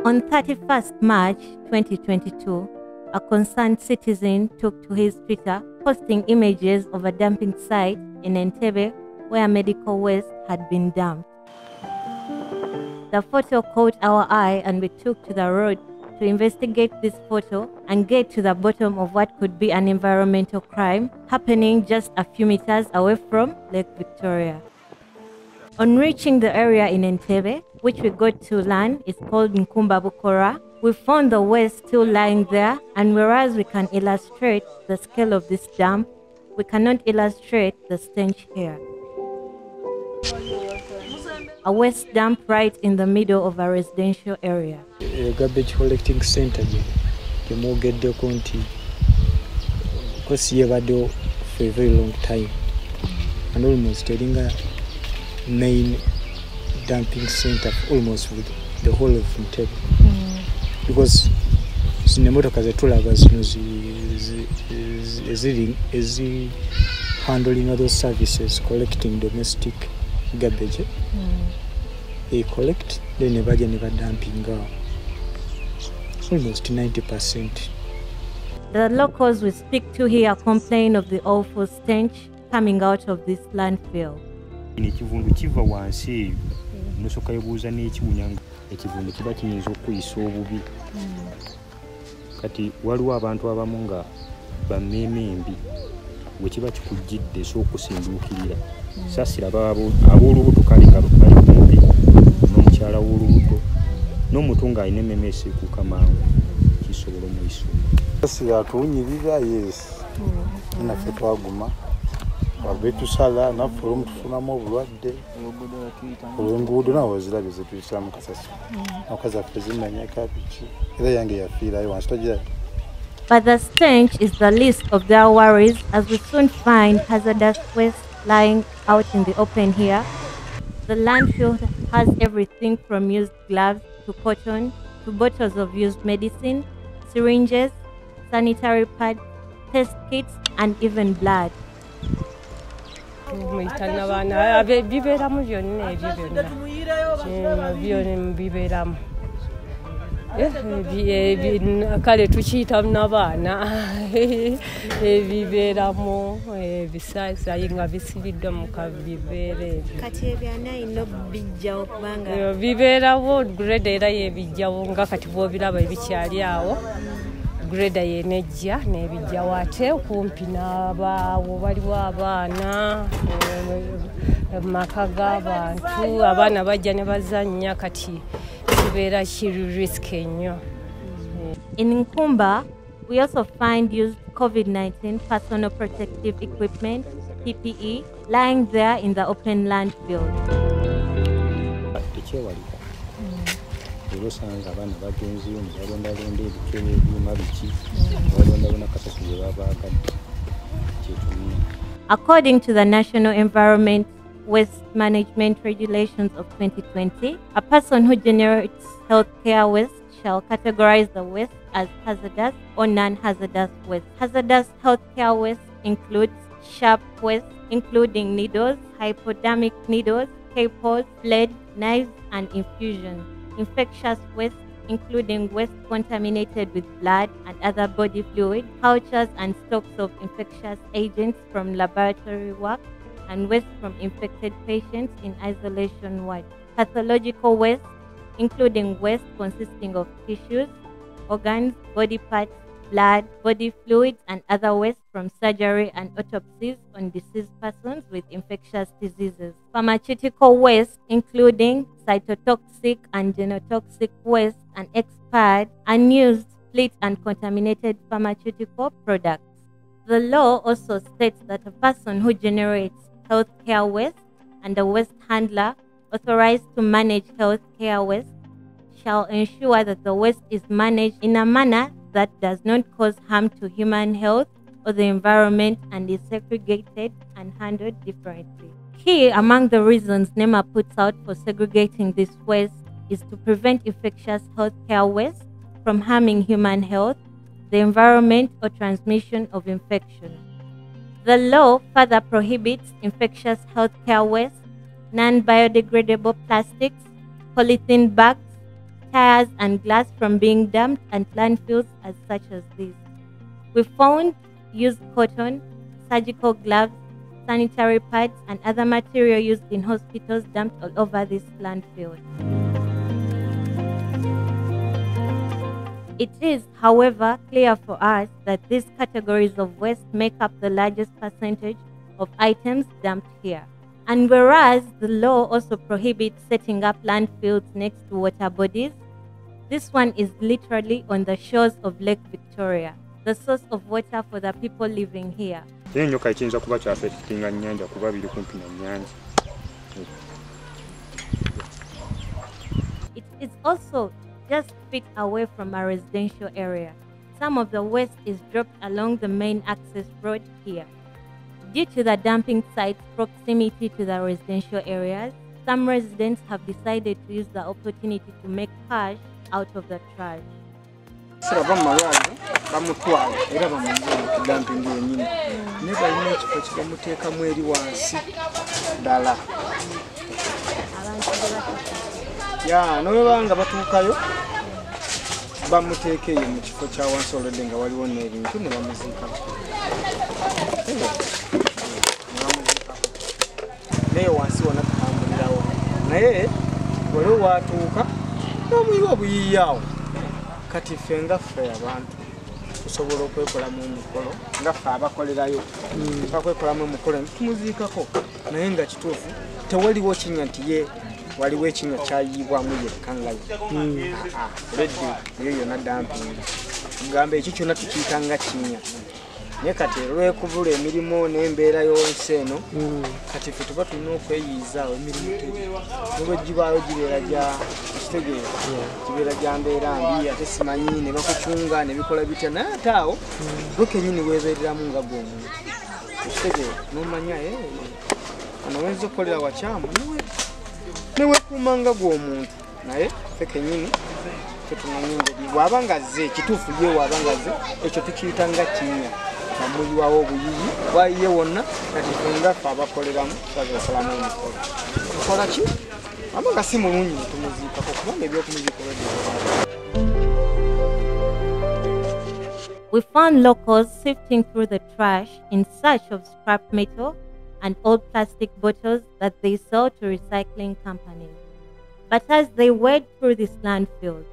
On 31st March 2022, a concerned citizen took to his Twitter posting images of a dumping site in Entebbe where medical waste had been dumped. The photo caught our eye and we took to the road to investigate this photo and get to the bottom of what could be an environmental crime happening just a few meters away from Lake Victoria. On reaching the area in Entebbe, which we got to learn is called Nkumba Bukora, we found the waste still lying there, and whereas we can illustrate the scale of this dump, we cannot illustrate the stench here. A waste dump right in the middle of a residential area. A garbage collecting center, you get the county because you have for a very long time, and almost telling a main dumping center almost with the whole of Entebbe. Because zinemotoka zetulaga zino is handling other services, collecting domestic garbage. They collect, they never dumping almost 90%. The locals we speak to here complain of the awful stench coming out of this landfill. Ekivundu kiva wansi eyo nosoka yebuuza n'ekiwunyanga ekivundu kiba kiyinza okuyisa obubi kati waliwo abantu abamu nga bammeme embi bwe kiba kikujjidde es'okusinduukirira sasira ab'olubuto kale nga bali kumpi n'omukyala w'olubuto n'omutu ng'alina emmeme esiikuuka mangu kisobola omwiso sasira atuwunyirira yes naffe twaguma wabetusala naffe olumu tufunamu obulwadde olw'enguudo nawe wezirabye zetuyisiramu kasasi noka zaffe zimenyeka biki era yange yafiirayo wansi togirayo. But the stench is the least of their worries, as we soon find hazardous waste lying out in the open here. The landfill has everything from used gloves to cotton to bottles of used medicine, syringes, sanitary pads, test kits, and even blood. Kale tukiyita n'abaana ebibeeramu ebisaasayi nga bisibiddwa mu kabibeere Kati ebyana ino bijjawo kubanga bibeerawo grade era yebijjawo nga kati bw'obiraba ebikyali awo grade yenejja n'ebijjawo ate kumpi n'abaawo waliwo abaana maka g'abantu abaana bajja ne bazannya kati In Nkumba, we also find used COVID-19 personal protective equipment, PPE, lying there in the open landfill. According to the National Environment Waste Management Regulations of 2020, a person who generates healthcare waste shall categorize the waste as hazardous or non-hazardous waste. Hazardous healthcare waste includes sharp waste, including needles, hypodermic needles, scalpels, blades, knives, and infusions. Infectious waste, including waste contaminated with blood and other body fluid, cultures and stocks of infectious agents from laboratory work, and waste from infected patients in isolation wards. Pathological waste, including waste consisting of tissues, organs, body parts, blood, body fluids, and other waste from surgery and autopsies on deceased persons with infectious diseases. Pharmaceutical waste, including cytotoxic and genotoxic waste and expired, unused, split, and contaminated pharmaceutical products. The law also states that a person who generates healthcare waste and a waste handler authorized to manage healthcare waste shall ensure that the waste is managed in a manner that does not cause harm to human health or the environment and is segregated and handled differently. Key among the reasons NEMA puts out for segregating this waste is to prevent infectious healthcare waste from harming human health, the environment, or transmission of infection. The law further prohibits infectious healthcare waste, non-biodegradable plastics, polythene bags, tires, and glass from being dumped at landfills such as this. We found used cotton, surgical gloves, sanitary pads, and other material used in hospitals dumped all over this landfill. It is, however, clear for us that these categories of waste make up the largest percentage of items dumped here. And whereas the law also prohibits setting up landfills next to water bodies, this one is literally on the shores of Lake Victoria, the source of water for the people living here. It is also just feet away from a residential area. Some of the waste is dropped along the main access road here. Due to the dumping site's proximity to the residential areas, some residents have decided to use the opportunity to make cash out of the trash. Kusobola okwekolamu omukolo nga ffe abakolerayo bakwekolamu omukolo tumuziikako naye nga kituufu tewaliwo kinnya nti ye waliwo ekinnya kyayiibwamu yekka ngayo reddi eyo yonna dampingi kugamba ekyo kyonna tukiyita nga kinnya naye kati olwekubula emirimu n'embeera y'ensi eno kati ffe tuba tulina okweyiizaawo emirimu nolwegibaayo gibeera gya ekitegeeza kibeera gya mbeera mbi ate simanyi ne bakucunga ne bikola bitya naye ate awo gwe kennyini weebeereramu nga gw'omuntu ekitegeeza n'omanya ono wenza okukolera wakyamu neweekuuma nga gw'omuntu naye ffe kennyini tetumanyi ngeri bw'aba nga zze ekituufu ye bw'aba nga zze ekyo tukiyita nga kinnya bamuyiwawo obuyiyi bwayiye wonna kati fenga ffe abakoleramu twazeekolamu omukolo tukola ki aba nga si mulungi netumuziikako kubanga ebyokumuziika We found locals sifting through the trash in search of scrap metal and old plastic bottles that they sell to recycling companies. But as they wade through this landfill,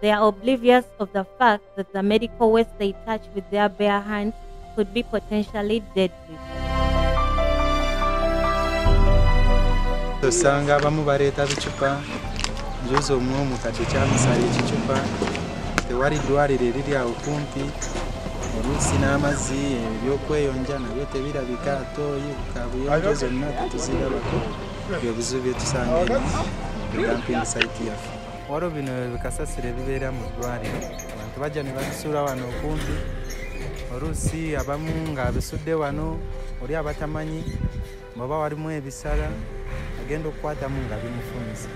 they are oblivious of the fact that the medical waste they touch with their bare hands could be potentially deadly. Osanga abamu baleeta bicupa njuza omu mu kati kyamusala ekicupa tewali ddwaliro eriri awo kumpi oluusi n'amazzi ebyokweyonja nabyo tebirabika atooyi bukabuyonjo zonna tetuzirabako byebuzibu byetusanga edamping site yaffe waliwo bino bikasasiro ebibeera mu ddwaliro abantu bajja ne babisuula wano okumpi oluusi abamu ng'abisudde wano oli abatamanyi bw'oba walimu ebisala agenda okukwatamu nga bimufunisa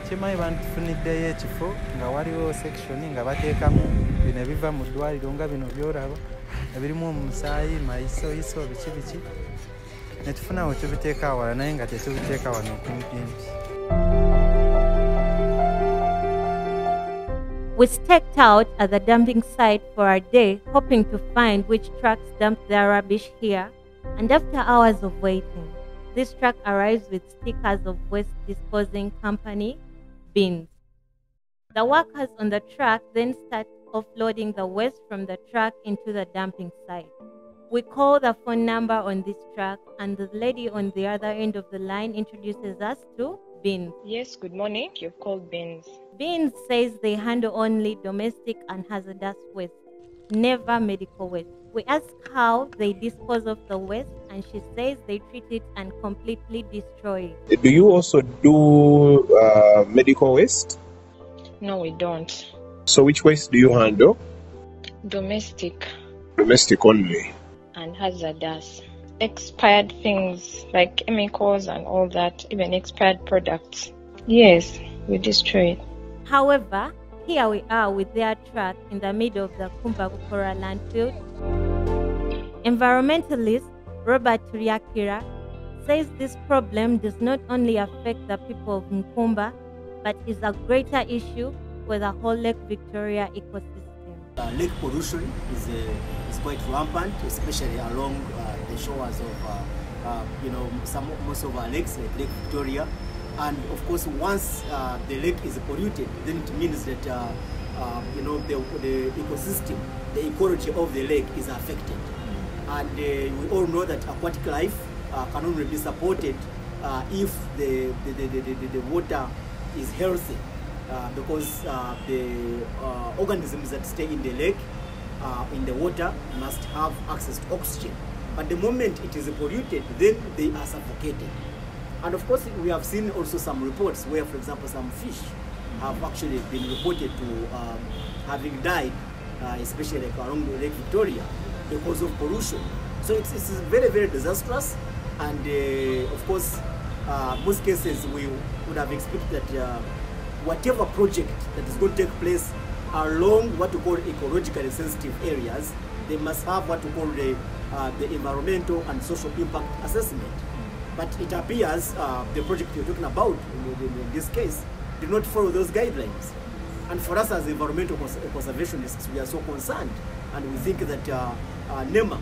kimanyi bantufuniddeyo ekifo nga waliwo sekishoni nga bateekamu bino ebiva mu ddwaliro nga bino byolaba ebirimu omusaayi mayisoyiso biki biki ne tufuna we tubiteeka awala naye nga tetubiteeka wano okumpimpi. We staked out at the dumping site for a day, hoping to find which trucks dumped their rubbish here, and after hours of waiting, this truck arrives with stickers of waste disposing company, Bins. The workers on the truck then start offloading the waste from the truck into the dumping site. We call the phone number on this truck, and the lady on the other end of the line introduces us to Bins. Yes, good morning. You've called Bins. Bins says they handle only domestic and hazardous waste, never medical waste. We ask how they dispose of the waste, and she says they treat it and completely destroy it. Do you also do medical waste? No, we don't. So which waste do you handle? Domestic Domestic only. and hazardous. Expired things like chemicals and all that, even expired products. Yes, we destroy it. However, here we are with their truck in the middle of the Kumbakukora landfill. Environmentalist Robert Turiakira says this problem does not only affect the people of Nkumba, but is a greater issue for the whole Lake Victoria ecosystem. Lake pollution is quite rampant, especially along the shores of most of our lakes, like Lake Victoria. And of course, once the lake is polluted, then it means that the ecosystem, the ecology of the lake is affected. And we all know that aquatic life can only be supported if the water is healthy, because the organisms that stay in the lake, in the water, must have access to oxygen. But the moment it is polluted, then they are suffocated. And of course, we have seen also some reports where, for example, some fish have actually been reported to having died, especially like along the Lake Victoria, because of pollution. So it's very, very disastrous. And of course, most cases we would have expected that whatever project that is going to take place along what we call ecologically sensitive areas, they must have what we call the environmental and social impact assessment. But it appears the project you're talking about in this case did not follow those guidelines. And for us as environmental conservationists, we are so concerned, and we think that NEMA,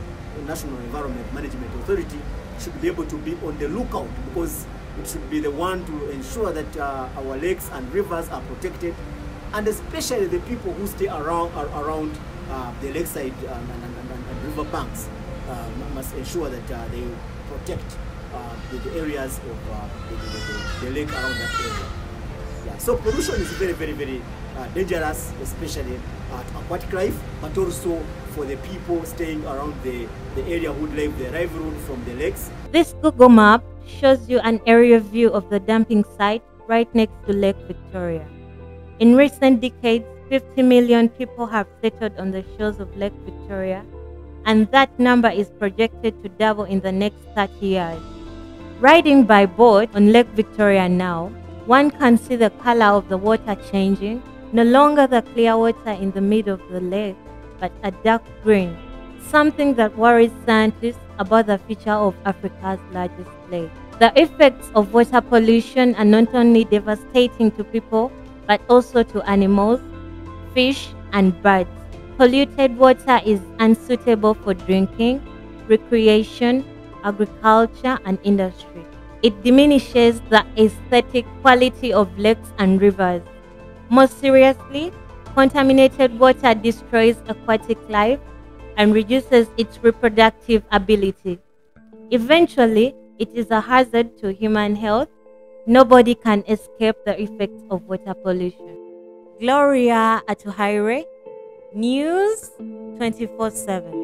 National Environment Management Authority, should be able to be on the lookout, because it should be the one to ensure that our lakes and rivers are protected, and especially the people who stay around the lakeside and river banks must ensure that they protect the areas of the lake around that area. Yeah. So pollution is very, very, very dangerous, especially to aquatic life, but also for the people staying around the area who derive their livelihood from the lakes. This Google map shows you an aerial view of the dumping site right next to Lake Victoria. In recent decades, 50 million people have settled on the shores of Lake Victoria, and that number is projected to double in the next 30 years. Riding by boat on Lake Victoria now, one can see the color of the water changing, no longer the clear water in the middle of the lake, but a dark green, something that worries scientists about the future of Africa's largest lake. The effects of water pollution are not only devastating to people, but also to animals, fish, and birds. Polluted water is unsuitable for drinking, recreation, agriculture, and industry. It diminishes the aesthetic quality of lakes and rivers. Most seriously, contaminated water destroys aquatic life and reduces its reproductive ability. Eventually, it is a hazard to human health. Nobody can escape the effects of water pollution. Gloria Atuhaire, News 24/7.